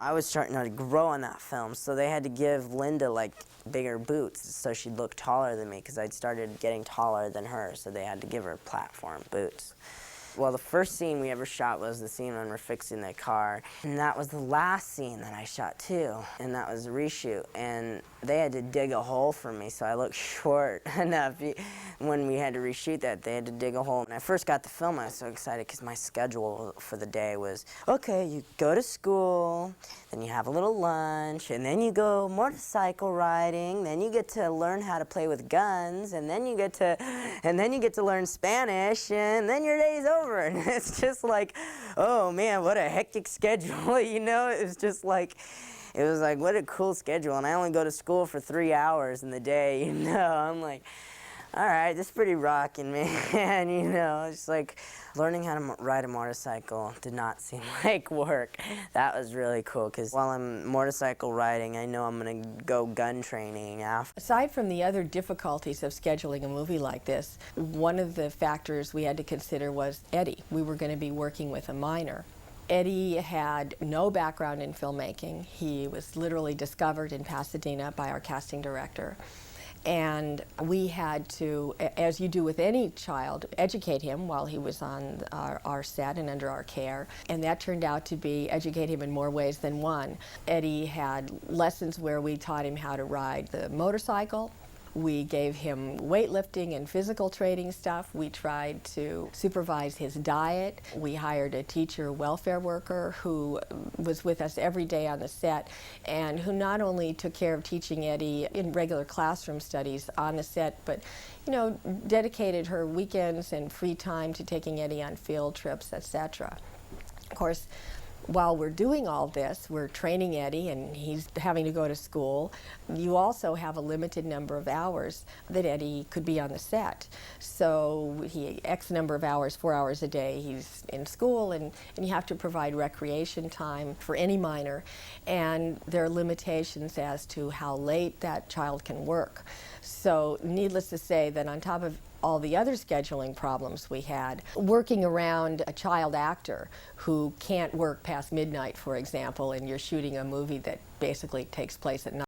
I was starting to grow on that film, so they had to give Linda like bigger boots so she'd look taller than me, because I'd started getting taller than her, so they had to give her platform boots. Well, the first scene we ever shot was the scene when we're fixing the car, and that was the last scene that I shot too, and that was a reshoot, and they had to dig a hole for me so I looked short enough. When we had to reshoot that, they had to dig a hole. When I first got the film, I was so excited because my schedule for the day was, okay, you go to school, then you have a little lunch, and then you go motorcycle riding, then you get to learn how to play with guns, and then you get to learn Spanish, and then your day's over. And it's just like, oh man, what a hectic schedule, you know? It was like, what a cool schedule, and I only go to school for 3 hours in the day, you know? I'm like, all right, this is pretty rocking, man, you know? It's like learning how to ride a motorcycle did not seem like work. That was really cool, because while I'm motorcycle riding, I know I'm going to go gun training after. Aside from the other difficulties of scheduling a movie like this, one of the factors we had to consider was Eddie. We were going to be working with a minor. Eddie had no background in filmmaking. He was literally discovered in Pasadena by our casting director. And we had to, as you do with any child, educate him while he was on our set and under our care. And that turned out to be educate him in more ways than one. Eddie had lessons where we taught him how to ride the motorcycle. We gave him weightlifting and physical training stuff. We tried to supervise his diet. We hired a teacher welfare worker who was with us every day on the set and who not only took care of teaching Eddie in regular classroom studies on the set, but dedicated her weekends and free time to taking Eddie on field trips, etc. Of course, while we're doing all this, we're training Eddie and he's having to go to school. You also have a limited number of hours that Eddie could be on the set. So X number of hours, 4 hours a day, he's in school, and you have to provide recreation time for any minor. And there are limitations as to how late that child can work. So needless to say that on top of all the other scheduling problems we had, working around a child actor who can't work past midnight, for example, and you're shooting a movie that basically takes place at night.